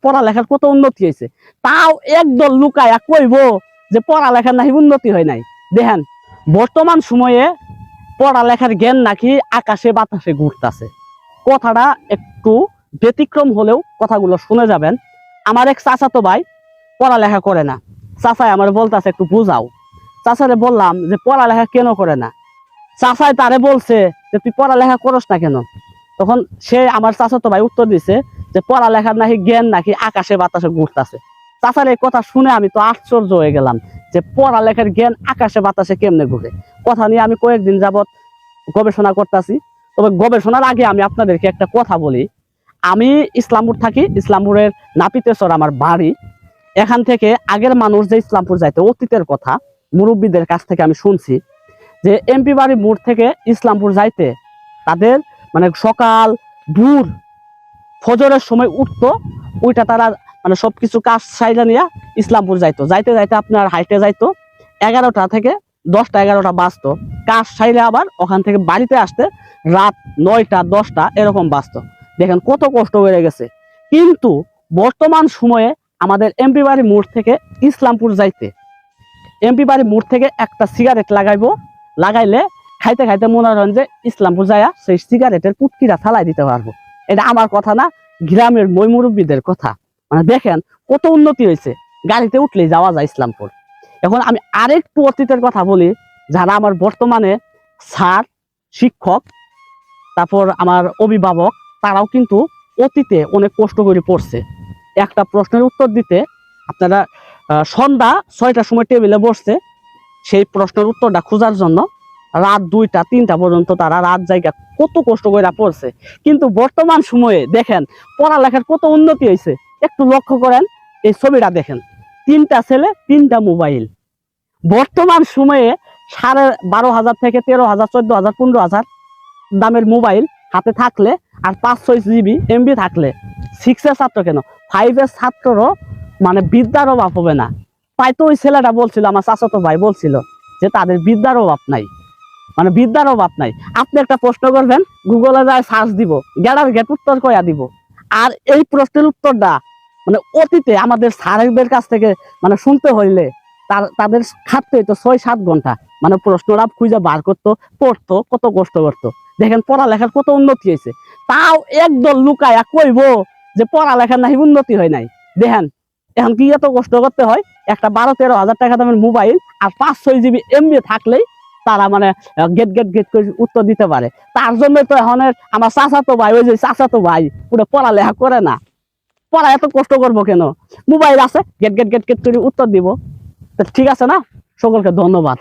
পড়ালেখার কত উন্নতি হয়েছে, তাও একদল লুকায়া কইব যে পড়ালেখার নাকি উন্নতি হয় নাই। দেখেন বর্তমান সময়ে পড়ালেখার জ্ঞান নাকি আকাশে বাতাসে ঘুরতেছে। কথাটা একটু ব্যতিক্রম হলেও কথাগুলো শুনে যাবেন। আমার এক চাচাতো ভাই পড়ালেখা করে না, চাচাই আমার বলতেছে একটু বুঝাও। চাচারে বললাম যে পড়ালেখা কেন করে না, চাচাই তারে বলছে যে তুই পড়ালেখা করস না কেন। তখন সে আমার চাচাতো ভাই উত্তর দিছে যে পড়ালেখার নাকি জ্ঞান নাকি আকাশে বাতাসে ঘুরতেছে। চাচার এই কথা শুনে আমি তো আশ্চর্য হয়ে গেলাম যে পড়ালেখার জ্ঞান আকাশে বাতাসে কেমনে ঘুরে। কথা নিয়ে আমি কয়েকদিন যাবৎ গবেষণা করতেছি। তবে গবেষণার আগে আমি আপনাদেরকে একটা কথা বলি। আমি ইসলামপুর থাকি, ইসলামপুরের নাপিতেশ্বর আমার বাড়ি। এখান থেকে আগের মানুষ যে ইসলামপুর যাইতো, অতীতের কথা মুরব্বীদের কাছ থেকে আমি শুনছি যে এমপি বাড়ি মোড় থেকে ইসলামপুর যাইতে তাদের মানে সকাল ভোর ফজরের সময় উঠতো, ওইটা তারা মানে সবকিছু কাজ সাইলা নিয়ে ইসলামপুর যাইতো। যাইতে যাইতে আপনার হাইটে যাইতো 11টা থেকে 10টা 11টা বাজতো। কাজ সাইলে আবার ওখান থেকে বাড়িতে আসতে রাত 9টা 10টা এরকম বাজতো। দেখেন কত কষ্ট হয়ে গেছে। কিন্তু বর্তমান সময়ে আমাদের এমপি বাড়ি মোড় থেকে ইসলামপুর যাইতে এমপি বাড়ি মোড় থেকে একটা সিগারেট লাগাইবো, লাগাইলে খাইতে খাইতে মনে হয় যে ইসলামপুর যাইয়া সেই সিগারেটের পুটকিটা ফালাই দিতে পারবো। এটা আমার কথা না, গ্রামের মই মুরব্বীদের কথা। মানে দেখেন কত উন্নতি হয়েছে, গাড়িতে উঠলেই যাওয়া যায় ইসলামপুর। এখন আমি আরেকটু অতীতের কথা বলি। যারা আমার বর্তমানে স্যার, শিক্ষক, তারপর আমার অভিভাবক, তারাও কিন্তু অতীতে অনেক কষ্ট করে পড়ছে। একটা প্রশ্নের উত্তর দিতে আপনারা সন্ধ্যা 6টার সময় টেবিলে বসছে, সেই প্রশ্নের উত্তরটা খোঁজার জন্য রাত 2টা 3টা পর্যন্ত তারা রাত জায়গা কত কষ্ট করে পড়ছে। কিন্তু বর্তমান সময়ে দেখেন পড়ালেখার কত উন্নতি হয়েছে। একটু লক্ষ্য করেন, এই ছবিটা দেখেন, 3টা ছেলে 3টা মোবাইল। বর্তমান সময়ে 12,500 থেকে 13,000 14,000 15,000 দামের মোবাইল হাতে থাকলে আর 5-6 জিবি এমবি থাকলে 6 এর ছাত্র কেন 5 এর ছাত্ররও মানে বিদ্যার অভাব হবে না। তাই তো ওই ছেলেটা বলছিল, আমার চাচাতো ভাই বলছিল যে তাদের বিদ্যার অভাব নাই, মানে বিদ্যার অভাব নাই। আপনি একটা প্রশ্ন করবেন, গুগলে যায় সার্চ দিব, গেড়ার গেট উত্তর কয়া দিব। আর এই প্রশ্নের উত্তরটা মানে অতীতে আমাদের স্যারদের কাছ থেকে মানে শুনতে হইলে তাদের খাটতে হইতো 6-7 ঘন্টা, মানে প্রশ্নটা খুঁজে বার করতো, পড়তো, কত কষ্ট করতো। দেখেন পড়ালেখার কত উন্নতি হয়েছে, তাও একদল লুকায়া কইব যে পড়ালেখার নাকি উন্নতি হয় নাই। দেখেন এখন কি এত কষ্ট করতে হয়, একটা 12-13 হাজার টাকা দামের মোবাইল আর 5-6 জিবি এমবি থাকলেই তারা মানে গেট গেট গেট করে উত্তর দিতে পারে। তার জন্য তো এখন আমার চাচাতো ভাই, ওই যে চাচাতো ভাই পুরো পড়ালেখা করে না। পড়া এত কষ্ট করবো কেন, মোবাইল আছে গেট গেট গেট গেট করে উত্তর দিব। ঠিক আছে না, সকলকে ধন্যবাদ।